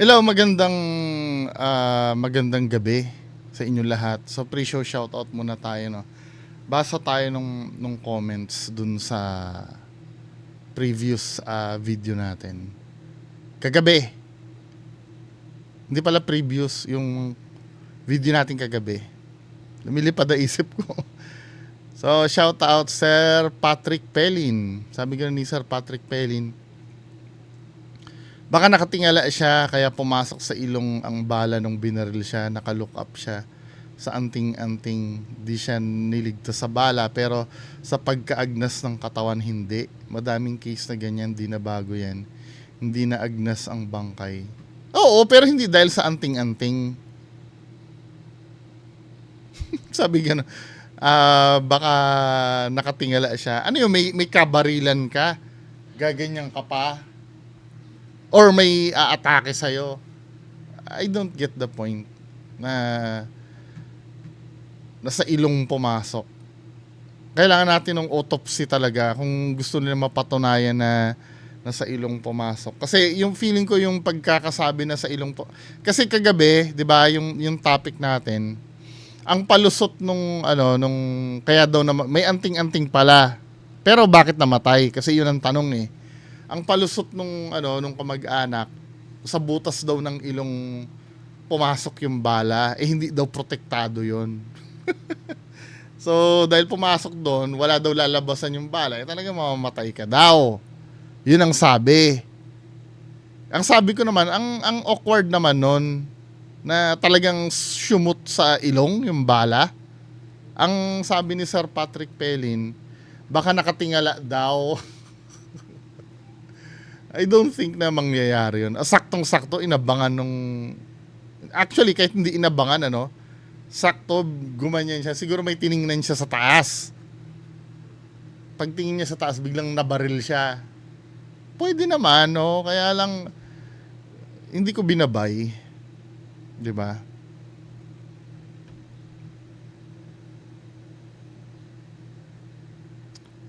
Hello, magandang gabi sa inyong lahat. So pre-show shoutout muna tayo, no. Basa tayo nung comments dun sa previous video natin. Kagabi. Hindi pala previous yung video natin kagabi. Lumilipad ang isip ko. So shoutout Sir Patrick Pelin. Sabi gano'n ni Sir Patrick Pelin, baka nakatingala siya kaya pumasok sa ilong ang bala nung binaril siya, nakalook up siya sa anting-anting, di siya niligtas sa bala, pero sa pagkaagnas ng katawan hindi. Madaming case na ganyan, di na bago yan. Hindi na agnas ang bangkay. Oo, pero hindi dahil sa anting-anting. Sabi gano'n. Baka nakatingala siya. Ano yun, may kabarilan ka? Gaganyan ka pa? Or may aatake sa'yo? I don't get the point na nasa ilong pumasok. Kailangan natin ng autopsy talaga kung gusto nila mapatunayan na nasa ilong pumasok. Kasi yung feeling ko yung pagkakasabi na sa ilong kasi kagabi, 'di ba, yung topic natin, ang palusot nung kaya daw na may anting-anting pala. Pero bakit namatay? Kasi yun ang tanong eh. Ang palusot nung kamag-anak, sa butas daw ng ilong pumasok yung bala, hindi daw protektado yun. So, dahil pumasok doon, wala daw lalabasan yung bala, talaga mamamatay ka daw. Yun ang sabi. Ang sabi ko naman, ang awkward naman nun, na talagang sumut sa ilong yung bala. Ang sabi ni Sir Patrick Pelin, baka nakatingala daw. I don't think na mangyayari yun. Saktong-sakto, inabangan nung... Actually, kahit hindi inabangan, sakto, gumanyan siya. Siguro may tiningnan siya sa taas. Pagtingin niya sa taas, biglang nabaril siya. Pwede naman, no? Kaya lang, hindi ko binabay. Diba?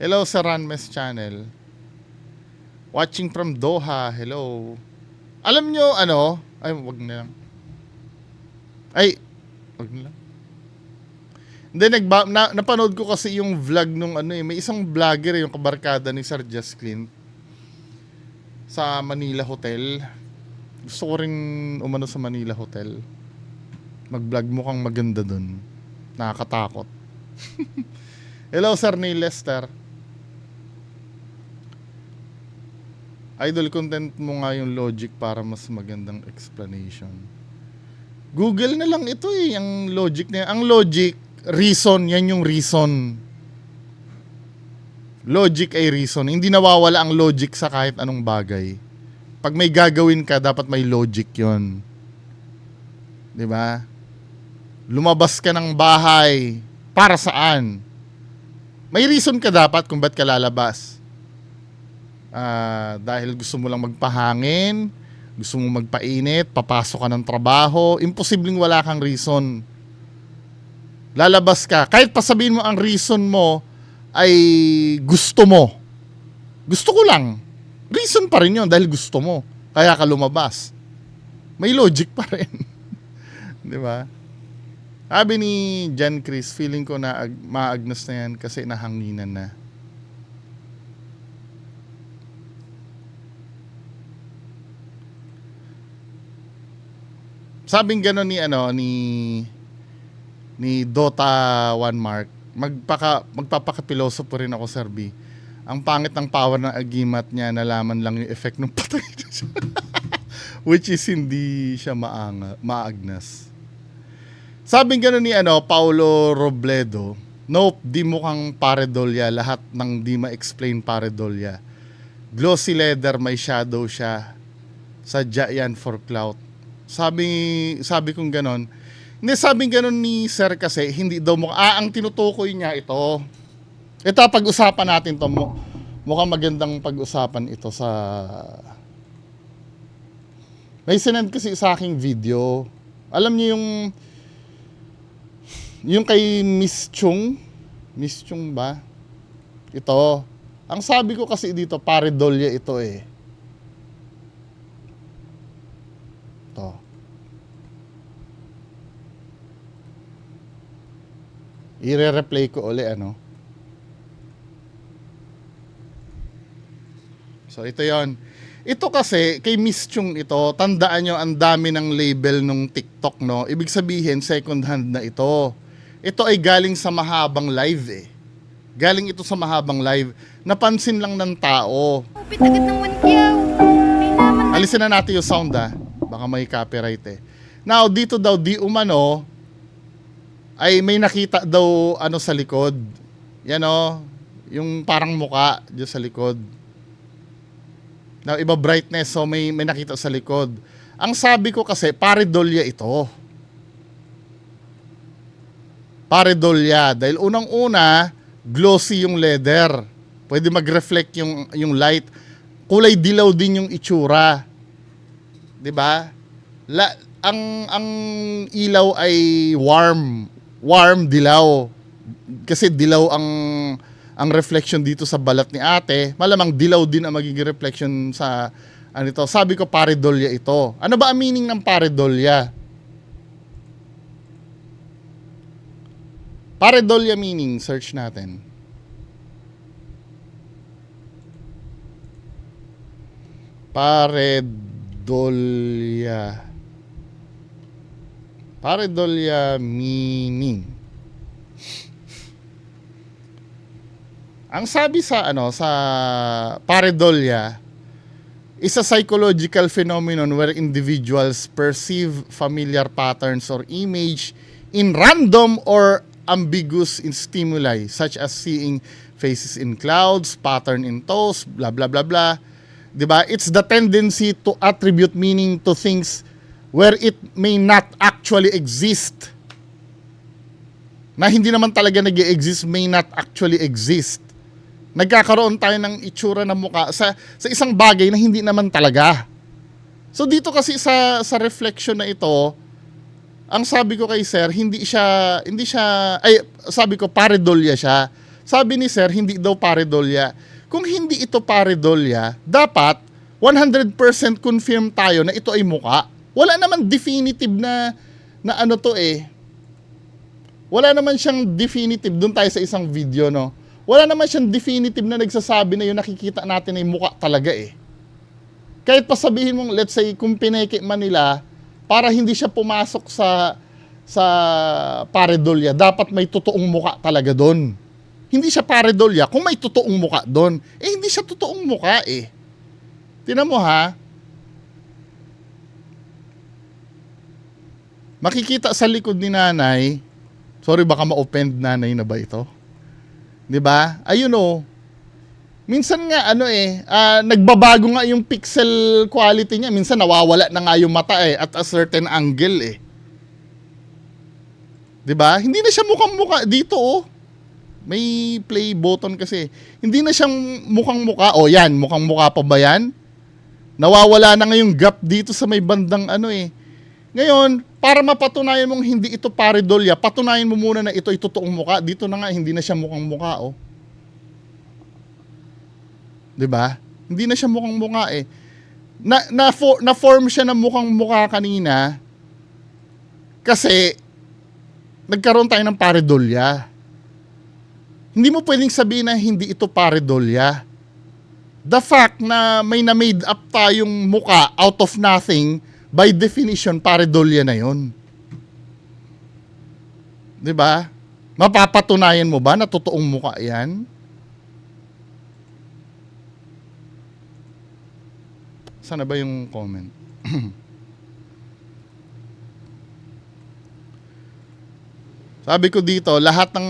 Hello sa Ranmes Channel. Watching from Doha. Hello. Alam nyo, ay, wag na lang. Ay, wag na lang. Hindi, napanood ko kasi yung vlog nung may isang vlogger, yung kabarkada ni Sir Just Clint sa Manila Hotel. Gusto ko rin umano sa Manila Hotel. Mag-vlog, mukhang maganda dun. Nakakatakot. Hello, Sir Neil Lester. Idol, content mo nga yung logic para mas magandang explanation. Google na lang ito eh, ang logic na yan. Ang logic, reason, yan yung reason. Logic ay reason. Hindi nawawala ang logic sa kahit anong bagay. Pag may gagawin ka, dapat may logic yon. Diba? Lumabas ka ng bahay. Para saan? May reason ka dapat kung ba't ka lalabas. Dahil gusto mo lang magpahangin, gusto mo magpainit, papasok ka ng trabaho, imposibleng wala kang reason. Lalabas ka, kahit pa sabihin mo ang reason mo ay gusto mo. Gusto ko lang. Reason pa rin yun dahil gusto mo. Kaya ka lumabas. May logic pa rin. Di ba? Sabi ni Jan Chris, feeling ko na maagnas na yan kasi nahanginan na. Sabing gano'n ni Dota 1 Mark, magpapaka-pilosopo rin ako, Sir B. Ang pangit ng power ng agimat niya, nalaman lang yung effect ng patay niya. Which is hindi siya maagnas. Sabing gano'n ni Paulo Robledo, nope, di mukhang paredolya, lahat ng di ma-explain paredolya. Glossy leather, may shadow siya. Sadya yan for clout. Sabi kong ganon. Hindi, sabing ganon ni Sir kasi, hindi daw ang tinutukoy niya ito. Ito, pag-usapan natin to. Mukhang magandang pag-usapan ito sa... May sinend kasi sa aking video. Alam niyo yung kay Miss Chung? Miss Chung ba? Ito. Ang sabi ko kasi dito, paredolya ito eh. ito. I-replay ko uli, ano. So, ito yon. Ito kasi, kay Miss Chung ito, tandaan nyo, ang dami ng label nung TikTok, no? Ibig sabihin, second hand na ito. Ito ay galing sa mahabang live, eh. Galing ito sa mahabang live. Napansin lang ng tao. Pitagat ng wankyaw. Alisin na natin yung sound, ah. Baka may copyright, eh. Now, dito daw, di umano, ay may nakita daw, ano, sa likod. Yan, oh. Yung parang muka, dyan sa likod. Now, iba brightness, so may nakita sa likod. Ang sabi ko kasi, pareidolia ito. Pareidolia. Dahil unang-una, glossy yung leather. Pwede mag-reflect yung light. Kulay dilaw din yung itsura. 'Di ba? Ang ilaw ay warm dilaw. Kasi dilaw ang reflection dito sa balat ni ate. Malamang dilaw din ang magiging reflection sa ano ito. Sabi ko pareidolia ito. Ano ba ang meaning ng pareidolia? Pareidolia meaning, search natin. Pareidolia. Pareidolia meaning. Ang sabi sa pareidolia is a psychological phenomenon where individuals perceive familiar patterns or image in random or ambiguous in stimuli such as seeing faces in clouds, pattern in toes, blah blah blah blah. 'Di ba? It's the tendency to attribute meaning to things where it may not actually exist. Na hindi naman talaga nag-e-exist, may not actually exist. Nagkakaroon tayo ng itsura ng mukha sa isang bagay na hindi naman talaga. So dito kasi sa reflection na ito, ang sabi ko kay sir, sabi ko pareidolia siya. Sabi ni sir, hindi daw pareidolia. Kung hindi ito pareidolia, dapat 100% confirm tayo na ito ay muka. Wala naman definitive na ano to eh. Wala naman siyang definitive, doon tayo sa isang video, no? Wala naman siyang definitive na nagsasabi na yung nakikita natin ay muka talaga eh. Kahit pa sabihin mong, let's say, kung pineke man nila, para hindi siya pumasok sa pareidolia, dapat may totoong muka talaga doon. Hindi siya pareidolia kung may totoong muka doon. Eh, hindi siya totoong muka eh. Tingnan mo ha. Makikita sa likod ni nanay, sorry baka ma-offend nanay na ba ito? 'Di ba? Ayun oh. Minsan nga nagbabago nga yung pixel quality niya. Minsan nawawala na nga yung mata eh at a certain angle eh. 'Di ba? Hindi na siya mukhang-mukha dito oh. May play button kasi. Hindi na siyang mukhang-mukha. Oh, yan, mukhang-mukha pa ba 'yan? Nawawala na nga yung gap dito sa may bandang Ngayon, para mapatunayan mong hindi ito pareidolia, patunayan mo muna na ito ay totoong mukha. Dito na nga, hindi na siya mukhang mukha, oh. 'Di ba? Hindi na siya mukhang mukha eh. Na-form siya ng mukhang mukha kanina kasi nagkaroon tayo ng pareidolia. Hindi mo pwedeng sabihin na hindi ito pareidolia. The fact na may na-made up tayong mukha out of nothing, by definition, pareidolia na yun. 'Di ba? Mapapatunayan mo ba na totoong mukha yan? Sana ba yung comment? Sabi ko dito, lahat ng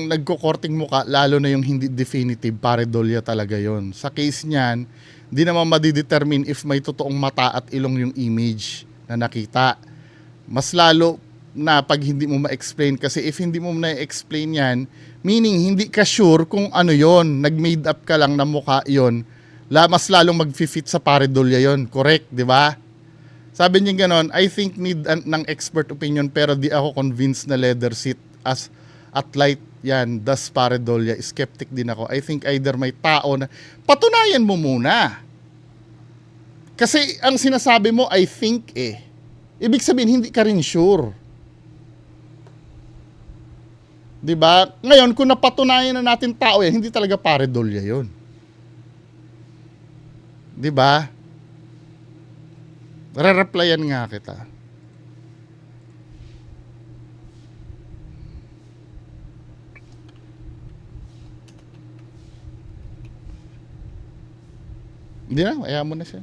nagkukorting muka, lalo na yung hindi definitive, pareidolia talaga yon. Sa case niyan, di naman madidetermine if may totoong mata at ilong yung image na nakita. Mas lalo na pag hindi mo ma-explain, kasi if hindi mo na-explain yan, meaning hindi ka sure kung ano yon, nag-made up ka lang na mukha yon, mas lalong mag-fit sa pareidolia yon. Correct, di ba? Sabi niya ganon, I think need ng expert opinion pero di ako convinced na leather seat at light yan, thus pareidolia. Skeptic din ako. I think either may tao na, patunayan mo muna. Kasi ang sinasabi mo, I think ibig sabihin hindi ka rin sure. 'Di ba? Ngayon, kung napatunayan na natin tao yan, hindi talaga pareidolia 'yon. 'Di ba? Re-replyan nga kita. Hindi na, ayaw mo na siya.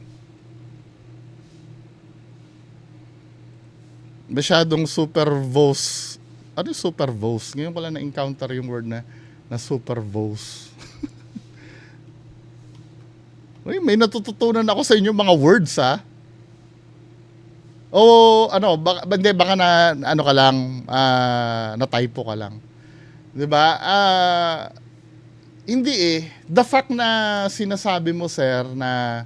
Masyadong super vos. Ano yung super vos? Ngayon ko lang na-encounter yung word na super vos. Uy, may natututunan ako sa inyo mga words, ha? O ano, baka na ano ka lang, na typo ka lang. 'Di ba? Hindi eh. The fact na sinasabi mo, sir, na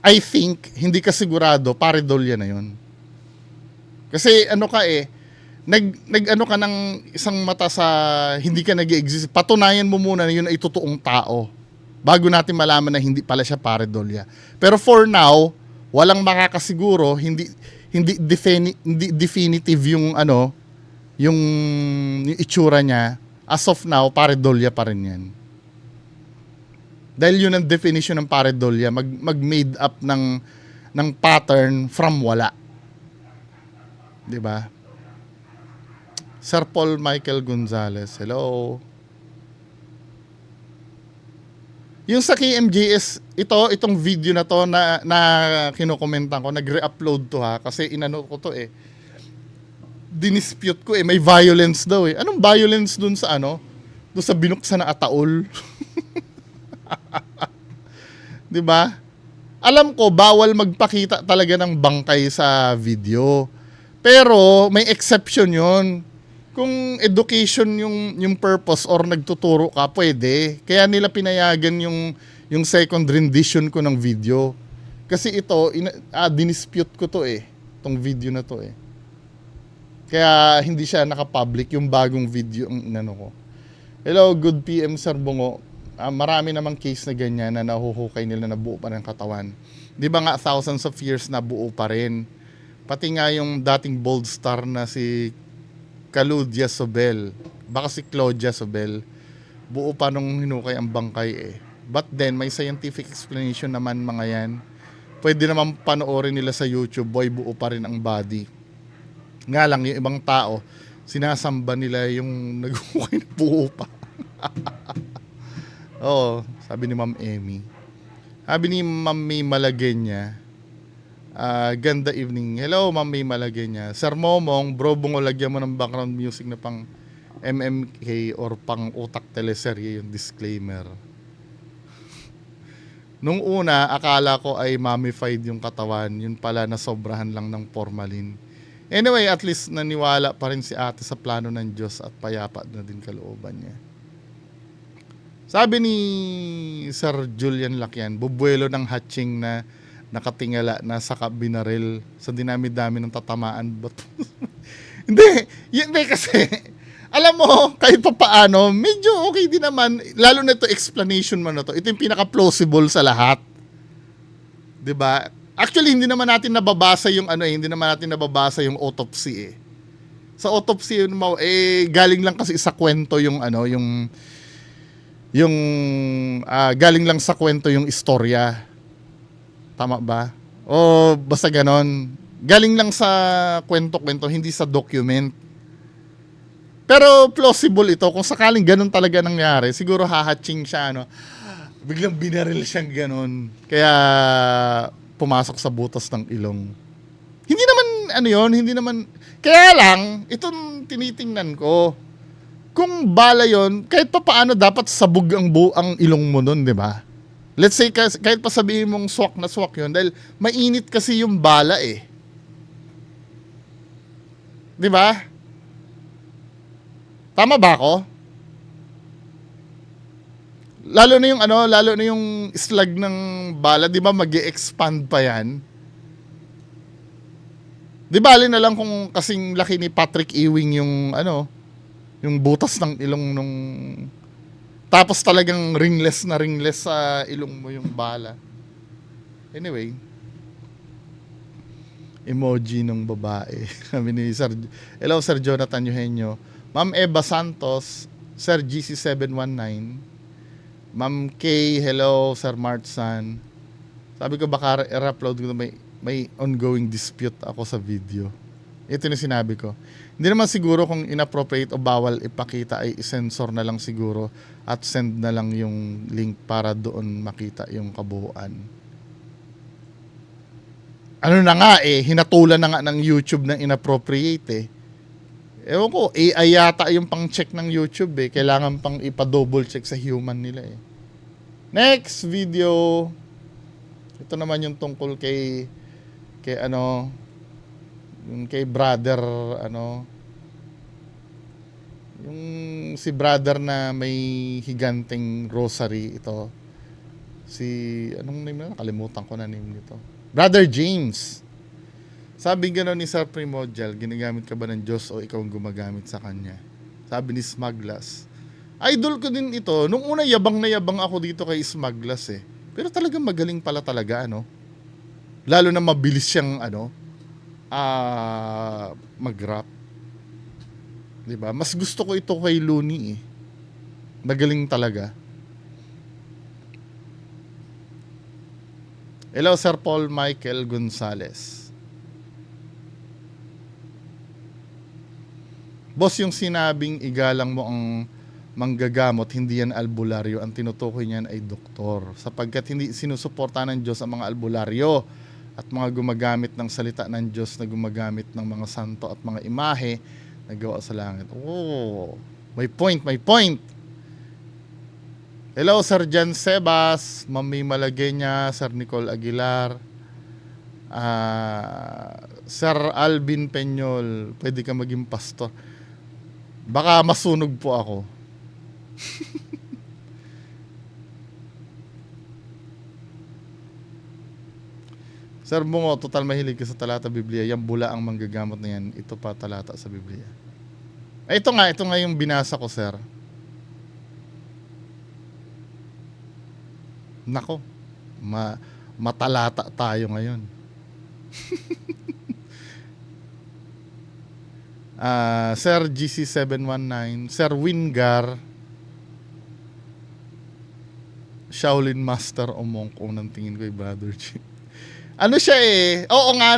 I think hindi ka sigurado, pareidolia na 'yon. Kasi ano ka eh, nag-ano ka ng isang mata sa hindi ka nag-exist. Patunayan mo muna na 'yun ay totoong tao bago natin malaman na hindi pala siya pareidolia. Pero for now, walang makakasiguro, hindi definitive yung ano, yung itsura niya. As of now, pareidolia pa rin 'yan. Dahil yun ang definition ng pareidolia, mag-made up ng pattern from wala. 'Di ba? Sir Paul Michael Gonzalez, hello. Yung sa KMJS, itong video na to na kinokomentan ko, nag-re-upload to ha, kasi inano ko to eh. Dinispute ko eh, may violence daw eh. Anong violence dun sa ano? Dun sa binuksan na ataol? 'Di ba? Alam ko bawal magpakita talaga ng bangkay sa video. Pero may exception 'yon. Kung education yung purpose or nagtuturo ka, pwede. Kaya nila pinayagan yung second rendition ko ng video. Kasi ito, dinispute ko to eh. Tong video na to eh. Kaya hindi siya naka-public yung bagong video ang inano ko. Hello, good PM Sir Bungo. Marami namang case na ganyan na nahuhukay nila na buo pa ng katawan. Di ba nga thousands of years na buo pa rin. Pati nga yung dating bold star na si Claudia Sobel, baka si Claudia Sobel, buo pa nung hinukay ang bangkay eh. But then, may scientific explanation naman mga yan. Pwede naman panoorin nila sa YouTube, boy, buo pa rin ang body. Nga lang, yung ibang tao, sinasamba nila yung naghukay na buo pa. Oo, sabi ni Ma'am Emmy. Sabi ni Ma'am May Malagenya, ganda evening. Hello, Ma'am May Malagenya. Sir Momong, bro, bungo, lagyan mo ng background music na pang MMK or pang utak teleserye yung disclaimer. Nung una, akala ko ay mummified yung katawan. Yun pala, nasobrahan lang ng formalin. Anyway, at least naniwala pa rin si ate sa plano ng Diyos at payapa na din kalooban niya. Sabi ni Sir Julian Lacyan, bubuelo ng hatching na nakatingala na saka binaril sa dinami-dami ng tatamaan. Hindi kasi, alam mo, kahit pa paano, medyo okay din naman, lalo na ito explanation mo na to, ito yung pinaka-plausible sa lahat. 'Di ba? Actually, hindi naman natin nababasa yung hindi naman natin nababasa yung autopsy eh. Sa autopsy, galing lang kasi sa kwento yung galing lang sa kwento yung istorya. Tama ba? O basta ganon. Galing lang sa kwento-kwento, hindi sa document. Pero plausible ito. Kung sakaling ganon talaga nangyari, siguro hahatching siya, biglang binaril siyang ganon. Kaya pumasok sa butas ng ilong. Hindi naman, hindi naman, kaya lang, itong tinitingnan ko, kung bala yon, kahit pa paano dapat sabog ang ilong mo nun, di ba? Let's say, kahit pa sabihin mong swak na swak yun, dahil mainit kasi yung bala eh. Di ba? Tama ba ako? Lalo na yung slag ng bala, di ba mag-e-expand pa yan? Di ba, alin na lang kung kasing laki ni Patrick Ewing yung butas ng ilong Tapos talagang ringless na ringless sa ilong mo yung bala. Anyway, emoji ng babae. Kami ni Sir, hello Sir Jonathan Eugenio. Ma'am Eva Santos, Sir GC719. Ma'am K, hello Sir Martsan. Sabi ko baka i-upload ko na may ongoing dispute ako sa video. Ito na sinabi ko. Hindi naman siguro kung inappropriate o bawal ipakita ay isensor na lang siguro at send na lang yung link para doon makita yung kabuuan. Ano na nga hinatulan na nga ng YouTube ng inappropriate Ewan ko, AI yata yung pang-check ng YouTube Kailangan pang ipa-double check sa human nila Next video. Ito naman yung tungkol kay yung kay brother yung si brother na may higanting rosary ito. Si anong name na? Nakalimutan ko na name nito. Brother James. Sabi gano'n ni Sir Primordial, ginagamit ka ba ng Diyos o ikaw ang gumagamit sa kanya? Sabi ni Smaglas. Idol ko din ito. Nung una yabang na yabang ako dito kay Smaglas Pero talagang magaling pala talaga Lalo na mabilis siyang mag-rap. 'Di ba? Mas gusto ko ito kay Looney Magaling talaga. Hello Sir Paul Michael Gonzales. Boss, yung sinabing igalang mo ang manggagamot, hindi yan albularyo. Ang tinutukoy niyan ay doktor. Sapagkat hindi sinusuporta ng Diyos ang mga albularyo at mga gumagamit ng salita ng Diyos na gumagamit ng mga santo at mga imahe na gawa sa langit. Oh, may point, may point. Hello, Sir Jan Sebas, Mami Malagueña, Sir Nicole Aguilar, Sir Alvin Peñol, pwede ka maging pastor. Baka masunog po ako. Sir Bungo, total mahilig ka sa talata Biblia. Yan bula ang manggagamot na yan. Ito pa talata sa Biblia. Ito nga yung binasa ko, sir. Nako, matalata tayo ngayon. Sir GC719, Sir Wingar, Shaolin Master o Monk, unang tingin ko Brother G. Ano siya Oo nga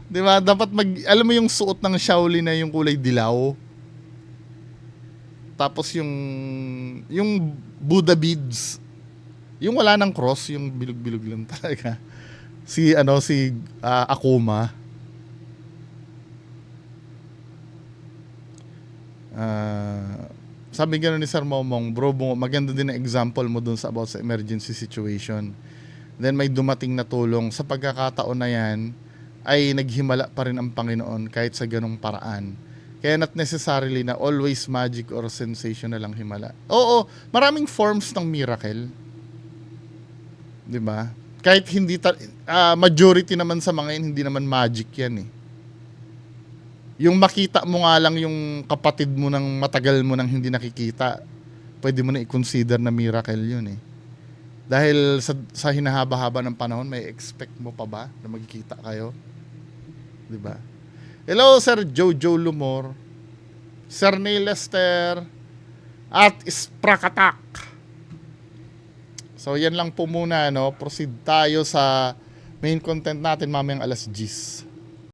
di ba? Dapat alam mo yung suot ng Shaolin na yung kulay dilaw. Tapos yung Buddha beads. Yung wala ng cross, yung bilog-bilog lang talaga. Si Akuma. Sabi gano'n ni Sir Momong, bro, maganda din na example mo dun about sa emergency situation. Then may dumating na tulong. Sa pagkakataon na yan, ay naghimala pa rin ang Panginoon kahit sa ganong paraan. Kaya not necessarily na always magic or sensation na lang himala. Oo, maraming forms ng miracle. 'Di ba? Kahit hindi majority naman sa mga yun, hindi naman magic yan Yung makita mo nga lang yung kapatid mo ng matagal mo nang hindi nakikita, pwede mo na i-consider na miracle yun Dahil sa hinahaba-haba ng panahon, may expect mo pa ba na magkita kayo? 'Di ba? Hello, Sir Jojo Lumor, Sir Neil Lester, at Sprakatak. So, yan lang po muna, Proceed tayo sa main content natin mamayang alas 10.